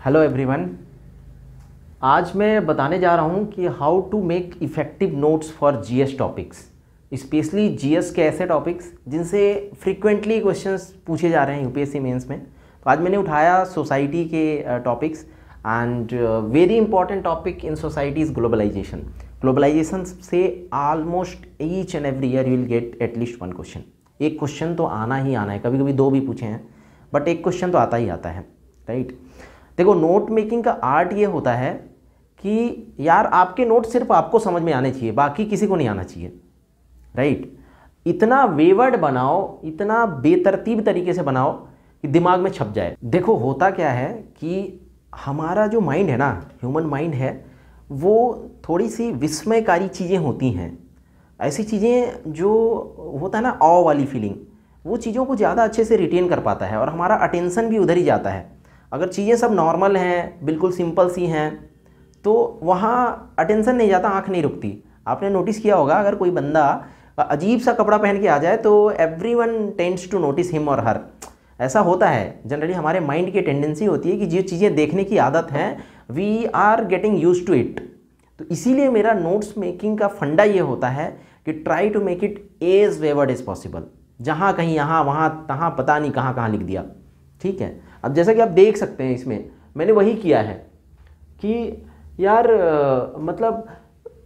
Hello everyone. आज मैं बताने जा रहा हूँ कि how to make effective notes for GS topics, specially GS के ऐसे टॉपिक्स जिनसे फ्रीक्वेंटली क्वेश्चंस पूछे जा रहे हैं यूपीएससी मेंस में। तो आज मैंने उठाया सोसाइटी के topics and very important topic in society is globalization. Globalization से almost each and every year you will get at least one question. एक क्वेश्चन तो आना ही आना है, कभी कभी दो भी पूछे हैं बट एक क्वेश्चन तो आता ही आता है, राइट। देखो, नोट मेकिंग का आर्ट ये होता है कि यार आपके नोट सिर्फ आपको समझ में आने चाहिए, बाकी किसी को नहीं आना चाहिए, राइट। इतना वेवर्ड बनाओ, इतना बेतरतीब तरीके से बनाओ कि दिमाग में छप जाए। देखो, होता क्या है कि हमारा जो माइंड है ना, ह्यूमन माइंड है, वो थोड़ी सी विस्मयकारी चीज़ें होती हैं। ऐसी चीज़ें जो होता है ना, ऑ वाली फीलिंग, वो चीज़ों को ज़्यादा अच्छे से रिटेन कर पाता है और हमारा अटेंशन भी उधर ही जाता है। अगर चीज़ें सब नॉर्मल हैं, बिल्कुल सिंपल सी हैं, तो वहाँ अटेंशन नहीं जाता, आँख नहीं रुकती। आपने नोटिस किया होगा, अगर कोई बंदा अजीब सा कपड़ा पहन के आ जाए तो everyone tends to notice him और हर। ऐसा होता है जनरली, हमारे माइंड की टेंडेंसी होती है कि जो चीज़ें देखने की आदत है we are getting use to it. तो इसीलिए मेरा नोट्स मेकिंग का फंडा ये होता है कि try to make it as wayward as possible. जहाँ कहीं यहाँ वहाँ तहाँ पता नहीं कहाँ कहाँ लिख दिया, ठीक है। अब जैसा कि आप देख सकते हैं, इसमें मैंने वही किया है कि यार मतलब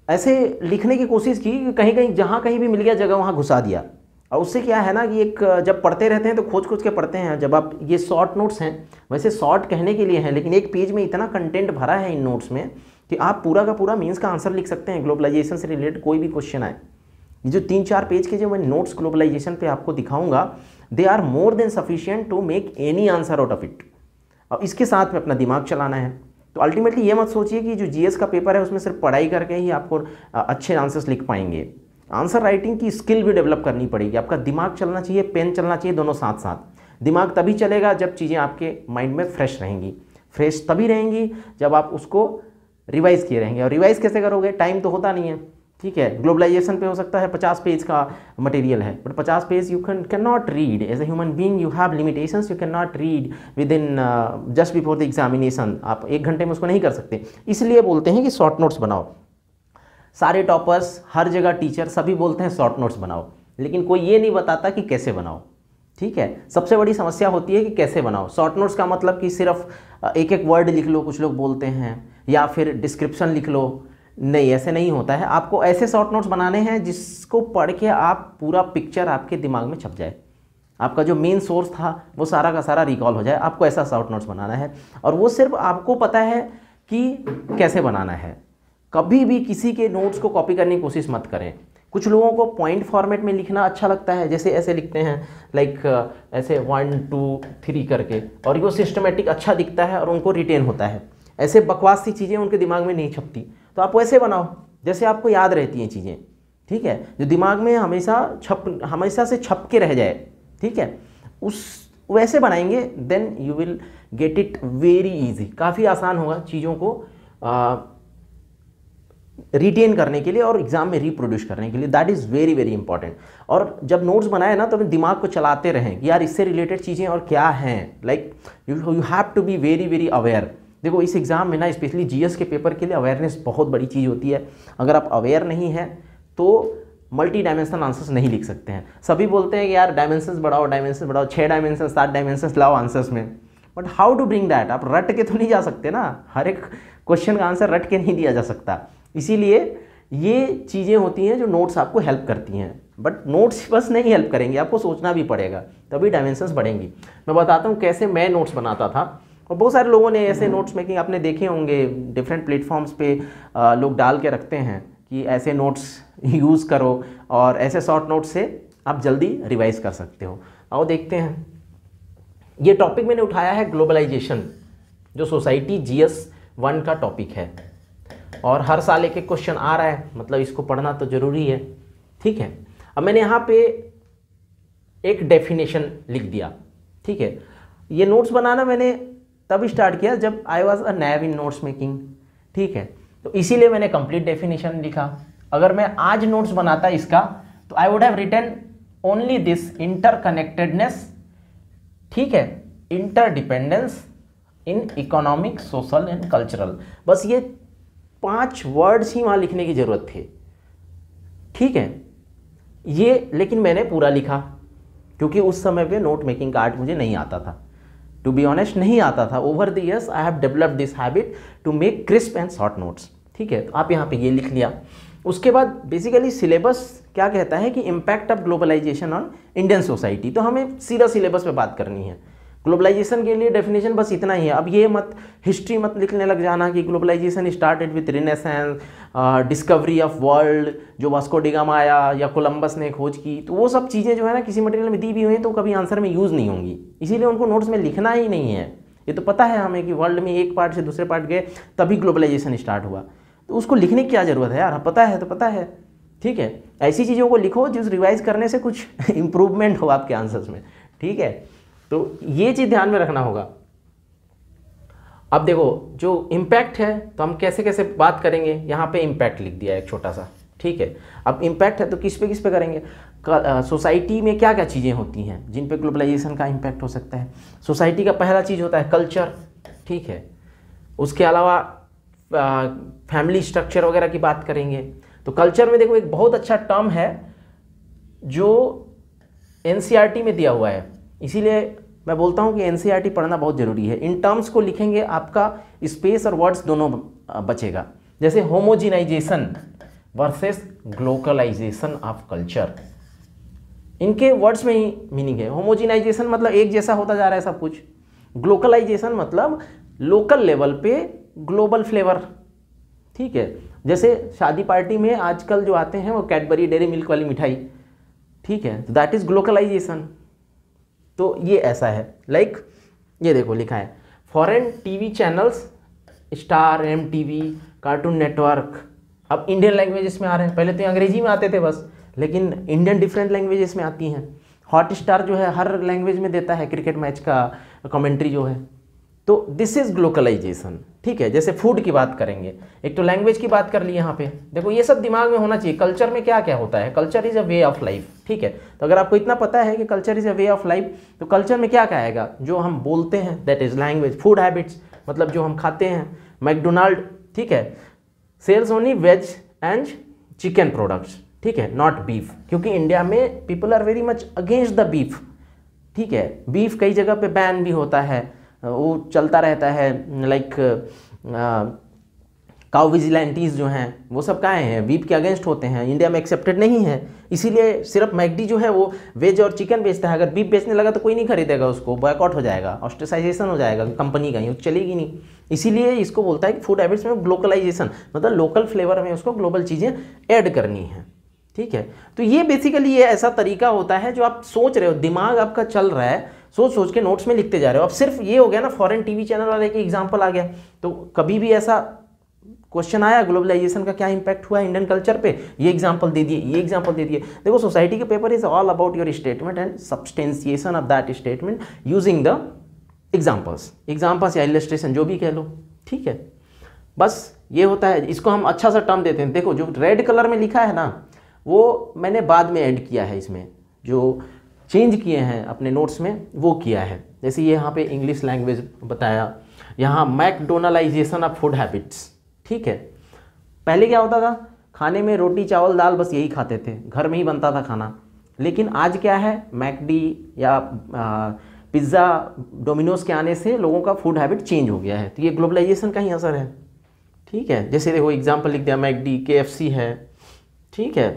ऐसे लिखने की कोशिश की कि कहीं कहीं जहाँ कहीं भी मिल गया जगह वहाँ घुसा दिया। और उससे क्या है ना कि एक जब पढ़ते रहते हैं तो खोज खोज के पढ़ते हैं। जब आप ये शॉर्ट नोट्स हैं, वैसे शॉर्ट कहने के लिए हैं, लेकिन एक पेज में इतना कंटेंट भरा है इन नोट्स में कि आप पूरा का पूरा मीन्स का आंसर लिख सकते हैं। ग्लोबलाइजेशन से रिलेटेड कोई भी क्वेश्चन आए, ये जो 3-4 पेज के जो मैं नोट्स ग्लोबलाइजेशन पे आपको दिखाऊंगा, they are more than sufficient to make any answer out of it. अब इसके साथ में अपना दिमाग चलाना है। तो अल्टीमेटली ये मत सोचिए कि जो जीएस का पेपर है उसमें सिर्फ पढ़ाई करके ही आपको अच्छे आंसर्स लिख पाएंगे। आंसर राइटिंग की स्किल भी डेवलप करनी पड़ेगी। आपका दिमाग चलना चाहिए, पेन चलना चाहिए, दोनों साथ साथ। दिमाग तभी चलेगा जब चीज़ें आपके माइंड में फ्रेश रहेंगी। फ्रेश तभी रहेंगी जब आप उसको रिवाइज़ किए रहेंगे। और रिवाइज़ कैसे करोगे? टाइम तो होता नहीं है, ठीक है। ग्लोबलाइजेशन पे हो सकता है 50 पेज का मटेरियल है, but 50 page you can not read as a human being. You have limitations, you can not read within just before the examination. आप 1 घंटे में उसको नहीं कर सकते। इसलिए बोलते हैं कि शॉर्ट नोट्स बनाओ। सारे टॉपर्स, हर जगह टीचर सभी बोलते हैं शॉर्ट नोट्स बनाओ, लेकिन कोई ये नहीं बताता कि कैसे बनाओ, ठीक है। सबसे बड़ी समस्या होती है कि कैसे बनाओ। शॉर्ट नोट्स का मतलब कि सिर्फ एक एक वर्ड लिख लो, कुछ लोग बोलते हैं, या फिर डिस्क्रिप्शन लिख लो। नहीं, ऐसे नहीं होता है। आपको ऐसे शॉर्ट नोट्स बनाने हैं जिसको पढ़ के आप पूरा पिक्चर आपके दिमाग में छप जाए, आपका जो मेन सोर्स था वो सारा का सारा रिकॉल हो जाए। आपको ऐसा शॉर्ट नोट्स बनाना है और वो सिर्फ आपको पता है कि कैसे बनाना है। कभी भी किसी के नोट्स को कॉपी करने की कोशिश मत करें। कुछ लोगों को पॉइंट फॉर्मेट में लिखना अच्छा लगता है, जैसे ऐसे लिखते हैं, लाइक ऐसे 1 2 3 करके, और वो सिस्टमेटिक अच्छा दिखता है और उनको रिटेन होता है। ऐसे बकवास सी चीज़ें उनके दिमाग में नहीं छपती। तो आप वैसे बनाओ जैसे आपको याद रहती हैं चीज़ें, ठीक है, जो दिमाग में हमेशा से छप के रह जाए, ठीक है। उस वैसे बनाएंगे, then you will get it very easy. काफ़ी आसान होगा चीज़ों को रिटेन करने के लिए और एग्जाम में रिप्रोड्यूस करने के लिए। That is very very important. और जब नोट्स बनाए ना तो अपने दिमाग को चलाते रहें कि यार इससे रिलेटेड चीज़ें और क्या हैं। Like you have to be very very aware. देखो, इस एग्ज़ाम में ना, स्पेशली जीएस के पेपर के लिए अवेयरनेस बहुत बड़ी चीज़ होती है। अगर आप अवेयर नहीं हैं तो मल्टी डायमेंशनल आंसर्स नहीं लिख सकते हैं। सभी बोलते हैं कि यार डायमेंशंस बढ़ाओ, 6 डायमेंशन 7 डायमेंशंस लाओ आंसर्स में, but how to bring that? आप रट के तो नहीं जा सकते ना, हर एक क्वेश्चन का आंसर रट के नहीं दिया जा सकता। इसीलिए ये चीज़ें होती हैं जो नोट्स आपको हेल्प करती हैं, बट नोट्स बस नहीं हेल्प करेंगे, आपको सोचना भी पड़ेगा, तभी डायमेंशंस बढ़ेंगी। मैं बताता हूँ कैसे मैं नोट्स बनाता था। और बहुत सारे लोगों ने ऐसे नोट्स मेकिंग आपने देखे होंगे, डिफरेंट प्लेटफॉर्म्स पे लोग डाल के रखते हैं कि ऐसे नोट्स यूज़ करो और ऐसे शॉर्ट नोट्स से आप जल्दी रिवाइज कर सकते हो। आओ देखते हैं। ये टॉपिक मैंने उठाया है ग्लोबलाइजेशन, जो सोसाइटी जीएस 1 का टॉपिक है, और हर साल एक एक क्वेश्चन आ रहा है, मतलब इसको पढ़ना तो ज़रूरी है, ठीक है। अब मैंने यहाँ पे एक डेफिनेशन लिख दिया, ठीक है। ये नोट्स बनाना मैंने तब स्टार्ट किया जब I was a naive in notes making, ठीक है। तो इसीलिए मैंने कंप्लीट डेफिनेशन लिखा। अगर मैं आज नोट्स बनाता इसका तो I would have written only this: interconnectedness, ठीक है, interdependence, in economic, social and cultural. बस ये 5 वर्ड्स ही वहाँ लिखने की ज़रूरत थी, ठीक है। ये लेकिन मैंने पूरा लिखा, क्योंकि उस समय पे नोट मेकिंग का आर्ट मुझे नहीं आता था, टू बी ऑनेस्ट नहीं आता था। Over the years I have developed this habit to make crisp and short notes, ठीक है। तो आप यहाँ पे ये लिख लिया। उसके बाद बेसिकली सिलेबस क्या कहता है कि impact of globalisation on Indian society, तो हमें सीधा सिलेबस पे बात करनी है। ग्लोबलाइजेशन के लिए डेफिनेशन बस इतना ही है। अब ये मत हिस्ट्री मत लिखने लग जाना कि globalisation started with renaissance, discovery of world, जो वास्को डी गामा आया या कोलंबस ने खोज की, तो वो सब चीज़ें जो है ना किसी मटेरियल में दी भी हुई हैं तो कभी आंसर में यूज़ नहीं होंगी, इसीलिए उनको नोट्स में लिखना ही नहीं है। ये तो पता है हमें कि वर्ल्ड में एक पार्ट से दूसरे पार्ट गए तभी ग्लोबलाइजेशन स्टार्ट हुआ, तो उसको लिखने की क्या ज़रूरत है यार, पता है तो पता है, ठीक है। ऐसी चीज़ों को लिखो जिस रिवाइज करने से कुछ इंप्रूवमेंट हो आपके आंसर्स में, ठीक है। तो ये चीज़ ध्यान में रखना होगा। अब देखो जो इम्पैक्ट है तो हम कैसे कैसे बात करेंगे, यहाँ पे इम्पैक्ट लिख दिया है एक छोटा सा, ठीक है। अब इम्पैक्ट है तो किस पे करेंगे, सोसाइटी में क्या क्या चीज़ें होती हैं जिन पे ग्लोबलाइजेशन का इम्पैक्ट हो सकता है। सोसाइटी का पहला चीज़ होता है कल्चर, ठीक है। उसके अलावा फैमिली स्ट्रक्चर वगैरह की बात करेंगे। तो कल्चर में देखो एक बहुत अच्छा टर्म है जो एनसीईआरटी में दिया हुआ है, इसीलिए मैं बोलता हूँ कि एनसीईआरटी पढ़ना बहुत ज़रूरी है। इन टर्म्स को लिखेंगे आपका स्पेस और वर्ड्स दोनों बचेगा। जैसे homogenisation versus globalisation of culture, इनके वर्ड्स में ही मीनिंग है। होमोजिनाइजेशन मतलब एक जैसा होता जा रहा है सब कुछ, ग्लोबलाइजेशन मतलब लोकल लेवल पे ग्लोबल फ्लेवर, ठीक है। जैसे शादी पार्टी में आजकल जो आते हैं वो कैडबरी डेयरी मिल्क वाली मिठाई, ठीक है, तो दैट इज ग्लोबलाइजेशन। तो ये ऐसा है, लाइक ये देखो लिखा है foreign TV channels, star, MTV, cartoon network, अब इंडियन लैंग्वेजेस में आ रहे हैं। पहले तो अंग्रेजी में आते थे बस, लेकिन इंडियन डिफरेंट लैंग्वेजेस में आती हैं। हॉट स्टार जो है हर लैंग्वेज में देता है क्रिकेट मैच का कमेंट्री जो है, तो दिस इज ग्लोबलाइजेशन, ठीक है। जैसे फूड की बात करेंगे, एक तो लैंग्वेज की बात कर ली यहाँ पे, देखो ये सब दिमाग में होना चाहिए। कल्चर में क्या क्या होता है, culture is a way of life, ठीक है। तो अगर आपको इतना पता है कि culture is a way of life, तो कल्चर में क्या क्या आएगा, जो हम बोलते हैं that is language. Food habits मतलब जो हम खाते हैं, मैकडोनाल्ड, ठीक है, sells only veg and chicken products, ठीक है, नॉट बीफ, क्योंकि इंडिया में people are very much against the beef, ठीक है। बीफ कई जगह पे बैन भी होता है, वो चलता रहता है, लाइक काउ विजिलेंटीज जो हैं वो सब कहाँ हैं, बीफ के अगेंस्ट होते हैं, इंडिया में एक्सेप्टेड नहीं है। इसीलिए सिर्फ मैकडी जो है वो वेज और चिकन बेचता है, अगर बीफ बेचने लगा तो कोई नहीं खरीदेगा उसको, बॉयकॉट हो जाएगा, ऑस्ट्रेसाइजेशन हो जाएगा कंपनी का, ये चलेगी नहीं। इसीलिए इसको बोलता है कि फूड हैबिट्स में ग्लोबलाइजेशन मतलब लोकल फ्लेवर में उसको ग्लोबल चीज़ें ऐड करनी है, ठीक है। तो ये बेसिकली ये ऐसा तरीका होता है जो आप सोच रहे हो, दिमाग आपका चल रहा है, सोच सोच के नोट्स में लिखते जा रहे हो। अब सिर्फ ये हो गया ना, फॉरेन टीवी चैनल वाले के एग्जांपल आ गया, तो कभी भी ऐसा क्वेश्चन आया ग्लोबलाइजेशन का क्या इंपैक्ट हुआ इंडियन कल्चर पे, ये एग्जांपल दे दिए, ये एग्जांपल दे दिए। देखो सोसाइटी के paper is all about your statement and substantiation of that statement using the examples या इलस्ट्रेशन जो भी कह लो, ठीक है। बस ये होता है, इसको हम अच्छा सा टर्म देते हैं। देखो जो रेड कलर में लिखा है ना, वो मैंने बाद में ऐड किया है, इसमें जो चेंज किए हैं अपने नोट्स में वो किया है। जैसे ये यहाँ पे इंग्लिश लैंग्वेज बताया, यहाँ मैकडोनलाइजेशन ऑफ फूड हैबिट्स, ठीक है। पहले क्या होता था, खाने में रोटी चावल दाल बस यही खाते थे, घर में ही बनता था खाना। लेकिन आज क्या है, मैकडी या पिज़्ज़ा, डोमिनोज के आने से लोगों का फूड हैबिट चेंज हो गया है, तो ये ग्लोबलाइजेशन का ही असर है, ठीक है। जैसे देखो एग्जाम्पल लिख दिया, मैकडी, KFC है, ठीक है।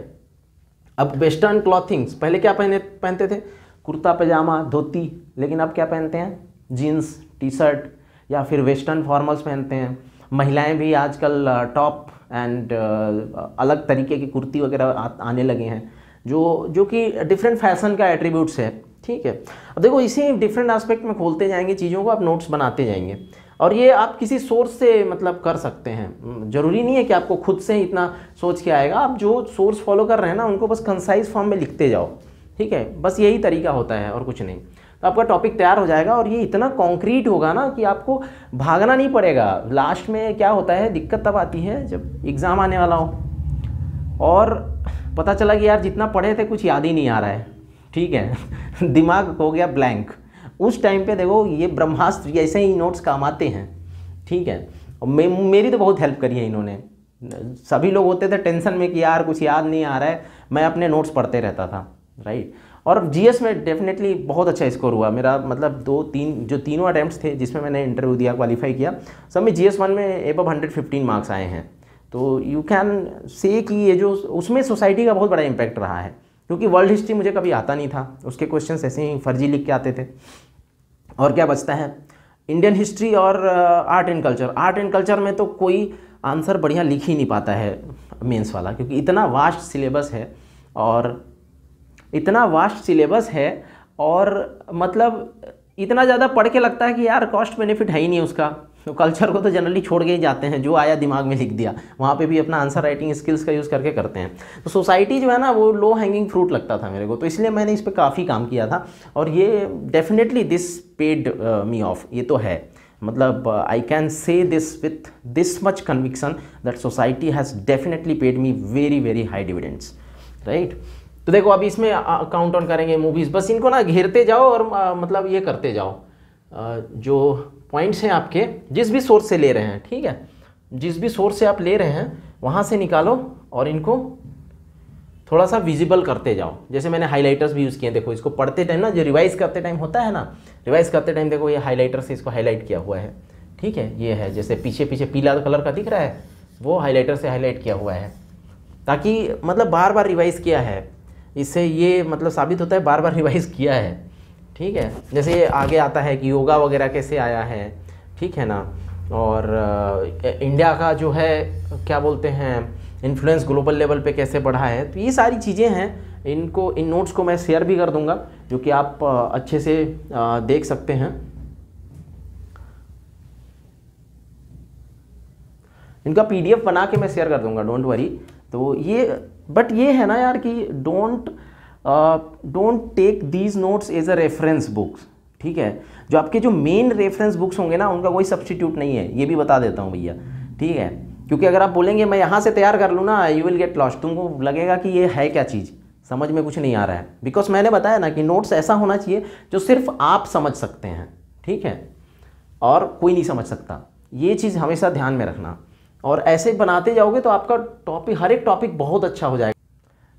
अब वेस्टर्न क्लॉथिंग्स, पहले क्या पहनते थे, कुर्ता पजामा धोती, लेकिन अब क्या पहनते हैं, जीन्स टी शर्ट या फिर वेस्टर्न फॉर्मल्स पहनते हैं। महिलाएं भी आजकल टॉप एंड अलग तरीके की कुर्ती वगैरह आने लगे हैं, जो कि डिफरेंट फैशन का एट्रीब्यूट्स है, ठीक है। अब देखो इसी डिफरेंट एस्पेक्ट में खोलते जाएंगे चीज़ों को, आप नोट्स बनाते जाएंगे, और ये आप किसी सोर्स से मतलब कर सकते हैं। ज़रूरी नहीं है कि आपको खुद से इतना सोच के आएगा, आप जो सोर्स फॉलो कर रहे हैं ना उनको बस कंसाइज फॉर्म में लिखते जाओ, ठीक है। बस यही तरीका होता है और कुछ नहीं, तो आपका टॉपिक तैयार हो जाएगा और ये इतना कॉन्क्रीट होगा ना कि आपको भागना नहीं पड़ेगा। लास्ट में क्या होता है, दिक्कत तब आती है जब एग्ज़ाम आने वाला हो और पता चला कि यार जितना पढ़े थे कुछ याद ही नहीं आ रहा है, ठीक है दिमाग हो गया ब्लैंक। उस टाइम पे देखो ये ब्रह्मास्त्र ऐसे ही नोट्स काम आते हैं, ठीक है। और मेरी तो बहुत हेल्प करी है इन्होंने। सभी लोग होते थे टेंशन में कि यार कुछ याद नहीं आ रहा है, मैं अपने नोट्स पढ़ते रहता था, राइट। और जीएस में डेफिनेटली बहुत अच्छा स्कोर हुआ मेरा, मतलब जो तीनों अटैम्प्ट्स थे जिसमें मैंने इंटरव्यू दिया, क्वालिफाई किया, सब में GS 1 में एबव 115 मार्क्स आए हैं। तो यू कैन से कि ये जो उसमें सोसाइटी का बहुत बड़ा इम्पैक्ट रहा है, क्योंकि वर्ल्ड हिस्ट्री मुझे कभी आता नहीं था, उसके क्वेश्चंस ऐसे ही फर्जी लिख के आते थे। और क्या बचता है, इंडियन हिस्ट्री और art and culture. Art and culture में तो कोई आंसर बढ़िया लिख ही नहीं पाता है मेंस वाला, क्योंकि इतना वास्ट सिलेबस है, और इतना वास्ट सिलेबस है, और मतलब इतना ज़्यादा पढ़ के लगता है कि यार कॉस्ट बेनिफिट है ही नहीं उसका। तो कल्चर को तो जनरली छोड़ के ही जाते हैं, जो आया दिमाग में लिख दिया, वहाँ पे भी अपना आंसर राइटिंग स्किल्स का यूज़ करके करते हैं। तो सोसाइटी जो है ना वो लो हैंगिंग फ्रूट लगता था मेरे को, तो इसलिए मैंने इस पर काफ़ी काम किया था। और ये definitely this paid me of, ये तो है, मतलब I can say this with this much conviction that society has definitely paid me very very high dividends, right. तो देखो अभी इसमें काउंट ऑन करेंगे मूवीज़, बस इनको ना घेरते जाओ और मतलब ये करते जाओ, जो पॉइंट्स हैं आपके जिस भी सोर्स से ले रहे हैं, ठीक है, जिस भी सोर्स से आप ले रहे हैं वहाँ से निकालो और इनको थोड़ा सा विजिबल करते जाओ। जैसे मैंने हाइलाइटर्स भी यूज़ किए हैं, देखो इसको पढ़ते टाइम ना, जो रिवाइज करते टाइम होता है ना, रिवाइज करते टाइम देखो ये हाइलाइटर से इसको हाईलाइट किया हुआ है, ठीक है। ये है जैसे पीछे पीछे पीला कलर का दिख रहा है, वो हाईलाइटर से हाईलाइट किया हुआ है, ताकि मतलब बार बार रिवाइज किया है, इससे ये मतलब साबित होता है बार बार रिवाइज किया है, ठीक है। जैसे ये आगे आता है कि योगा वगैरह कैसे आया है, ठीक है ना, और इंडिया का जो है क्या बोलते हैं इन्फ्लुएंस ग्लोबल लेवल पे कैसे बढ़ा है। तो ये सारी चीज़ें हैं, इनको इन नोट्स को मैं शेयर भी कर दूंगा, जो कि आप अच्छे से देख सकते हैं। इनका PDF बना के मैं शेयर कर दूंगा, डोंट वरी। तो ये बट ये है ना यार कि don't take these notes as a reference books, ठीक है। जो आपके जो मेन रेफरेंस बुक्स होंगे ना उनका कोई सब्स्टिट्यूट नहीं है, ये भी बता देता हूँ भैया, ठीक है। क्योंकि अगर आप बोलेंगे मैं यहाँ से तैयार कर लूँ ना, यू विल गेट लॉस्ट, तुमको लगेगा कि ये है क्या चीज़, समझ में कुछ नहीं आ रहा है। बिकॉज मैंने बताया ना कि नोट्स ऐसा होना चाहिए जो सिर्फ आप समझ सकते हैं, ठीक है, और कोई नहीं समझ सकता। ये चीज़ हमेशा ध्यान में रखना, और ऐसे बनाते जाओगे तो आपका टॉपिक, हर एक टॉपिक बहुत अच्छा हो जाएगा।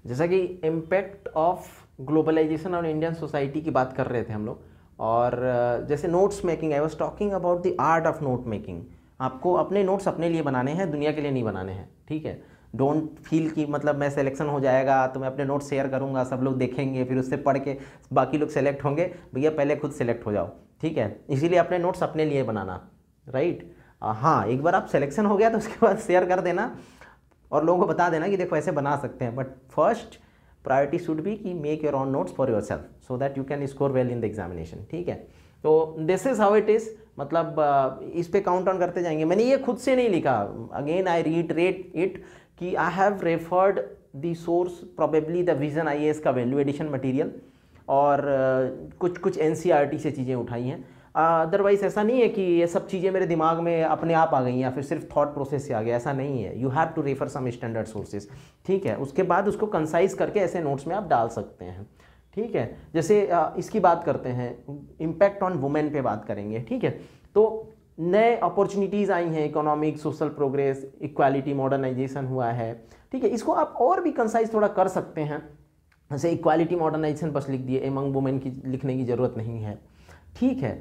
जैसा कि इम्पैक्ट ऑफ ग्लोबलाइजेशन और इंडियन सोसाइटी की बात कर रहे थे हम लोग, और जैसे notes making, I was talking about the art of note making. आपको अपने नोट्स अपने लिए बनाने हैं, दुनिया के लिए नहीं बनाने हैं, ठीक है। डोंट फील कि मतलब मैं सिलेक्शन हो जाएगा तो मैं अपने नोट्स शेयर करूंगा, सब लोग देखेंगे, फिर उससे पढ़ के बाकी लोग सेलेक्ट होंगे। भैया पहले खुद सेलेक्ट हो जाओ, ठीक है। इसीलिए अपने नोट्स अपने लिए बनाना, राइट। हाँ, एक बार आप सिलेक्शन हो गया तो उसके बाद शेयर कर देना और लोगों को बता देना कि देखो ऐसे बना सकते हैं, but first priority should be कि make your own notes for yourself so that you can score well in the examination, ठीक है। तो this is how it is, मतलब इस पे काउंट ऑन करते जाएंगे। मैंने ये खुद से नहीं लिखा, अगेन आई रीइटरेट इट कि I have referred the source, probably the vision IAS का वैल्यू एडिशन मटेरियल, और कुछ NCERT से चीज़ें उठाई हैं। अदरवाइज ऐसा नहीं है कि ये सब चीज़ें मेरे दिमाग में अपने आप आ गई या फिर सिर्फ थॉट प्रोसेस से आ गया, ऐसा नहीं है। You have to refer some standard sources, ठीक है। उसके बाद उसको कंसाइज करके ऐसे नोट्स में आप डाल सकते हैं, ठीक है। जैसे इसकी बात करते हैं, इम्पैक्ट ऑन वुमेन पे बात करेंगे, ठीक है। तो नए अपॉर्चुनिटीज़ आई हैं, economic, social progress, equality, modernisation हुआ है, ठीक है। इसको आप और भी कंसाइज थोड़ा कर सकते हैं, जैसे इक्वालिटी मॉडर्नाइजेशन बस लिख दिए, एमंग वुमेन की लिखने की ज़रूरत नहीं है, ठीक है।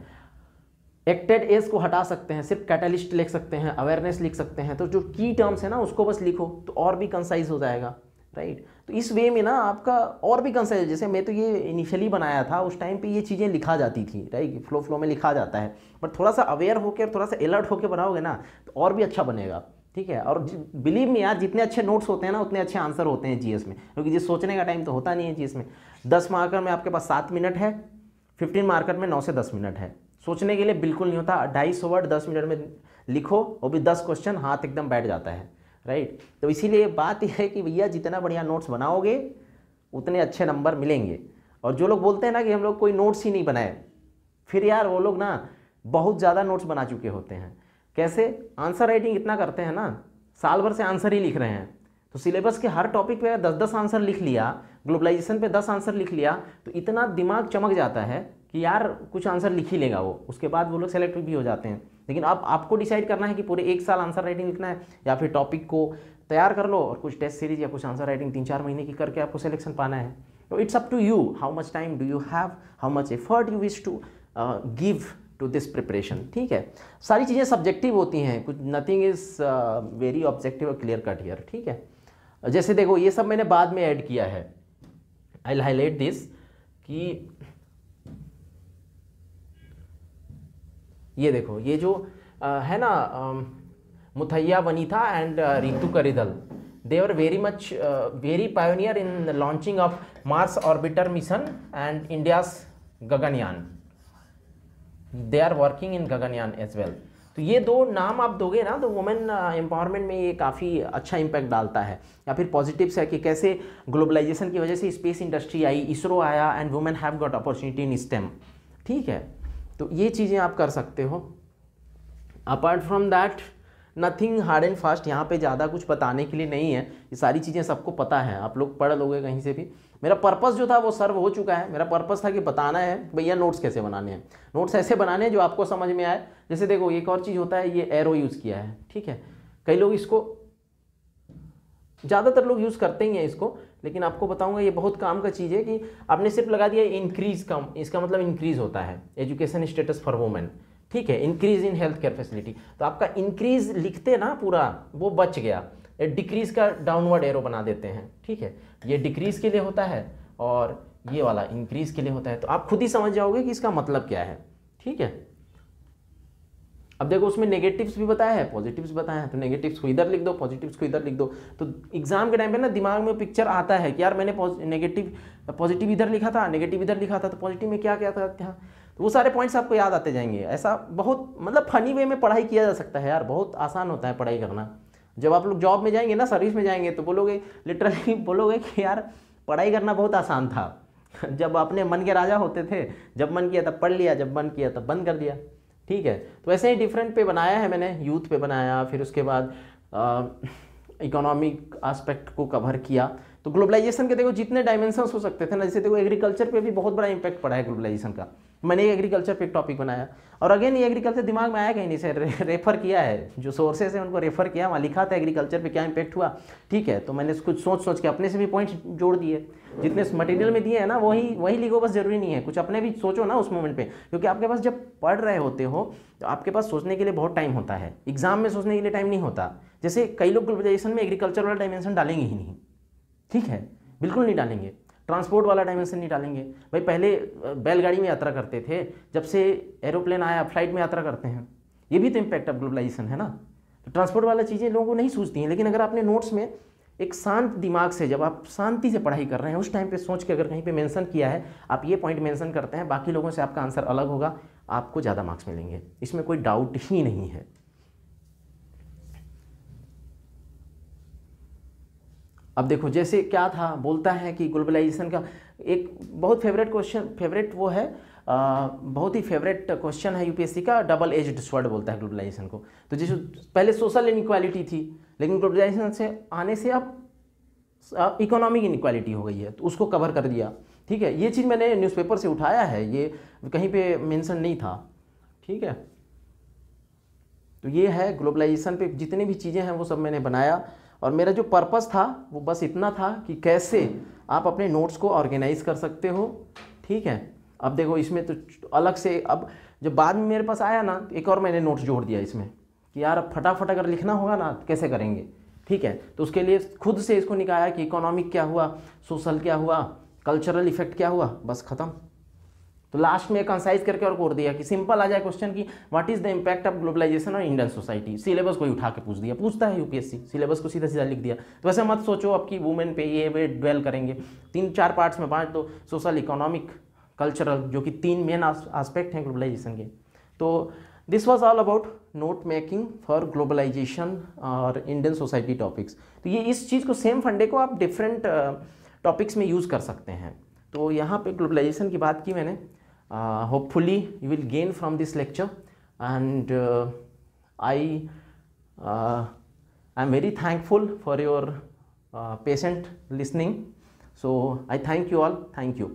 एक्टेड एज को हटा सकते हैं, सिर्फ कैटलिस्ट लिख सकते हैं, अवेयरनेस लिख सकते हैं। तो जो की टर्म्स है ना उसको बस लिखो तो और भी कंसाइज हो जाएगा, राइट। तो इस वे में ना आपका और भी कंसाइज, जैसे मैं तो ये इनिशियली बनाया था उस टाइम पे ये चीज़ें लिखा जाती थी, राइट, फ्लो में लिखा जाता है, बट थोड़ा सा अवेयर होकर, थोड़ा सा अलर्ट होकर बनाओगे ना तो और भी अच्छा बनेगा, ठीक है। और बिलीव मी यार, जितने अच्छे नोट्स होते हैं ना उतने अच्छे आंसर होते हैं GS में, क्योंकि जिस सोचने का टाइम तो होता नहीं है GS में। 10 मार्कर में आपके पास 7 मिनट है, 15 मार्कर में 9 से 10 मिनट है, सोचने के लिए बिल्कुल नहीं होता। 250 वर्ड 10 मिनट में लिखो, वो भी 10 क्वेश्चन, हाथ एकदम बैठ जाता है, राइट। तो इसीलिए बात यह है कि भैया जितना बढ़िया नोट्स बनाओगे उतने अच्छे नंबर मिलेंगे। और जो लोग बोलते हैं ना कि हम लोग कोई नोट्स ही नहीं बनाए, फिर यार वो लोग ना बहुत ज़्यादा नोट्स बना चुके होते हैं। कैसे? आंसर राइटिंग इतना करते हैं ना, साल भर से आंसर ही लिख रहे हैं, तो सिलेबस के हर टॉपिक पे 10-10 आंसर लिख लिया, ग्लोबलाइजेशन पे 10 आंसर लिख लिया, तो इतना दिमाग चमक जाता है कि यार कुछ आंसर लिख ही लेगा वो, उसके बाद वो लोग सेलेक्ट भी हो जाते हैं। लेकिन अब आपको डिसाइड करना है कि पूरे 1 साल आंसर राइटिंग लिखना है या फिर टॉपिक को तैयार कर लो और कुछ टेस्ट सीरीज या कुछ आंसर राइटिंग 3-4 महीने की करके आपको सिलेक्शन पाना है। तो it's up to you, how much time do you have, how much effort you wish to give to this preparation. ठीक है, सारी चीज़ें सब्जेक्टिव होती हैं, कुछ नथिंग इज़ वेरी ऑब्जेक्टिव और क्लियर कट हियर। ठीक है, जैसे देखो ये सब मैंने बाद में ऐड किया है, आई विल हाईलाइट दिस कि ये देखो ये जो है ना Muthaiya Vanitha and Ritu Karidhal, they were very much very pioneer in the launching of Mars orbiter mission and India's Gaganyaan. They are working in Gaganyaan as well. तो ये दो नाम आप दोगे ना तो वुमेन एम्पावरमेंट में ये काफ़ी अच्छा इम्पैक्ट डालता है। या फिर पॉजिटिव्स है कि कैसे ग्लोबलाइजेशन की वजह से स्पेस इंडस्ट्री आई, इसरो आया and women have got opportunity in stem. ठीक है, तो ये चीज़ें आप कर सकते हो। Apart from that nothing hard and fast, यहाँ पे ज़्यादा कुछ बताने के लिए नहीं है, ये सारी चीज़ें सबको पता है, आप लोग पढ़ लोगे कहीं से भी। मेरा पर्पस जो था वो सर्व हो चुका है। मेरा पर्पस था कि बताना है भैया नोट्स कैसे बनाने हैं, नोट्स ऐसे बनाने हैं जो आपको समझ में आए। जैसे देखो एक और चीज़ होता है, ये एरो यूज़ किया है। ठीक है, कई लोग इसको, ज़्यादातर लोग यूज़ करते ही हैं इसको, लेकिन आपको बताऊंगा ये बहुत काम का चीज़ है कि आपने सिर्फ लगा दिया इंक्रीज कम, इसका मतलब इंक्रीज होता है एजुकेशन स्टेटस फॉर वुमेन। ठीक है, increase in health care facility, तो आपका इंक्रीज लिखते ना पूरा वो बच गया, डिक्रीज का डाउनवर्ड एरो बना देते हैं। ठीक है, ये डिक्रीज के लिए होता है और ये वाला इंक्रीज के लिए होता है, तो आप खुद ही समझ जाओगे कि इसका मतलब क्या है। ठीक है, अब देखो उसमें नेगेटिव्स भी बताया है, पॉजिटिव्स बताया है, तो नेगेटिव्स को इधर लिख दो, पॉजिटिव्स को इधर लिख दो। तो एग्जाम के टाइम पे ना दिमाग में पिक्चर आता है कि यार मैंने पॉजिटिव इधर लिखा था, नेगेटिव इधर लिखा था, तो पॉजिटिव में क्या क्या था, तो वो सारे पॉइंट्स आपको याद आते जाएंगे। ऐसा बहुत मतलब फनी वे में पढ़ाई किया जा सकता है यार, बहुत आसान होता है पढ़ाई करना। जब आप लोग जॉब में जाएंगे ना, सर्विस में जाएंगे, तो बोलोगे लिटरली बोलोगे कि यार पढ़ाई करना बहुत आसान था। जब अपने मन के राजा होते थे, जब मन किया तब पढ़ लिया, जब मन किया तब बंद कर दिया। ठीक है, तो ऐसे ही डिफरेंट पे बनाया है मैंने, यूथ पे बनाया, फिर उसके बाद इकोनॉमिक एस्पेक्ट को कवर किया। तो ग्लोबलाइजेशन के देखो जितने डायमेंशंस हो सकते थे ना, जैसे देखो एग्रीकल्चर पे भी बहुत बड़ा इंपैक्ट पड़ा है ग्लोबलाइजेशन का, मैंने एग्रीकल्चर पे एक टॉपिक बनाया। और अगेन ये एग्रीकल्चर दिमाग में आया कहीं नहीं से, रेफर किया है, जो सोर्सेस है उनको रेफर किया, वहाँ लिखा था एग्रीकल्चर पे क्या इंपैक्ट हुआ। ठीक है, तो मैंने कुछ सोच के अपने से भी पॉइंट्स जोड़ दिए, जितने मटेरियल में दिए हैं ना वही लिखो, बस जरूरी नहीं है कुछ अपने भी सोचो ना उस मोमेंट पे, क्योंकि आपके पास जब पढ़ रहे होते हो तो आपके पास सोचने के लिए बहुत टाइम होता है, एग्जाम में सोचने के लिए टाइम नहीं होता। जैसे कई लोग ग्लोबलाइजेशन में एग्रीकल्चर वाला डायमेंशन डालेंगे ही नहीं। ठीक है, बिल्कुल नहीं डालेंगे, ट्रांसपोर्ट वाला डायमेंशन नहीं डालेंगे। भाई पहले बैलगाड़ी में यात्रा करते थे, जब से एरोप्लेन आया फ्लाइट में यात्रा करते हैं, ये भी तो इम्पैक्ट ऑफ ग्लोबलाइजेशन है ना। तो ट्रांसपोर्ट वाला चीज़ें लोगों को नहीं सूझती हैं, लेकिन अगर आपने नोट्स में एक शांत दिमाग से, जब आप शांति से पढ़ाई कर रहे हैं, उस टाइम पे सोच के अगर कहीं पे मेंशन किया है, आप ये पॉइंट मेंशन करते हैं, बाकी लोगों से आपका आंसर अलग होगा, आपको ज़्यादा मार्क्स मिलेंगे, इसमें कोई डाउट ही नहीं है। अब देखो जैसे क्या था, बोलता है कि ग्लोबलाइजेशन का एक बहुत फेवरेट वो है, बहुत ही फेवरेट क्वेश्चन है यूपीएससी का, डबल एज्ड स्वॉर्ड बोलता है ग्लोबलाइजेशन को। तो जैसे पहले सोशल इनइक्वालिटी थी, लेकिन ग्लोबलाइजेशन से आने से अब इकोनॉमिक इनइक्वालिटी हो गई है, तो उसको कवर कर दिया। ठीक है, ये चीज़ मैंने न्यूज़पेपर से उठाया है, ये कहीं पे मेंशन नहीं था। ठीक है, तो ये है ग्लोबलाइजेशन पे जितनी भी चीज़ें हैं वो सब मैंने बनाया, और मेरा जो पर्पस था वो बस इतना था कि कैसे आप अपने नोट्स को ऑर्गेनाइज कर सकते हो। ठीक है, अब देखो इसमें तो अलग से, अब जब बाद में मेरे पास आया ना, एक और मैंने नोट्स जोड़ दिया इसमें कि यार अब फटाफट अगर लिखना होगा ना तो कैसे करेंगे। ठीक है, तो उसके लिए खुद से इसको निकाला कि इकोनॉमिक क्या हुआ, सोशल क्या हुआ, कल्चरल इफेक्ट क्या हुआ, बस खत्म। तो लास्ट में कंसाइज करके और कोड दिया कि सिंपल आ जाए क्वेश्चन की what is the impact of globalisation on Indian society. Syllabus को ही उठा के पूछता है यूपीएससी, सिलेबस को सीधा सीधा लिख दिया। तो वैसे मत सोचो अब कि वुमेन पे ये वे ड्वेल करेंगे, 3-4 पार्ट्स में बांट दो, सोशल, इकोनॉमिक, कल्चरल, जो कि 3 मेन एस्पेक्ट हैं ग्लोबलाइजेशन के। तो this was all about note making for globalisation और इंडियन सोसाइटी टॉपिक्स। तो ये इस चीज़ को, सेम फंडे को आप डिफरेंट टॉपिक्स में यूज़ कर सकते हैं। तो यहाँ पे ग्लोबलाइजेशन की बात की मैंने। Hopefully you will gain from this lecture, and I am very thankful for your patient listening. So I thank you all. Thank you.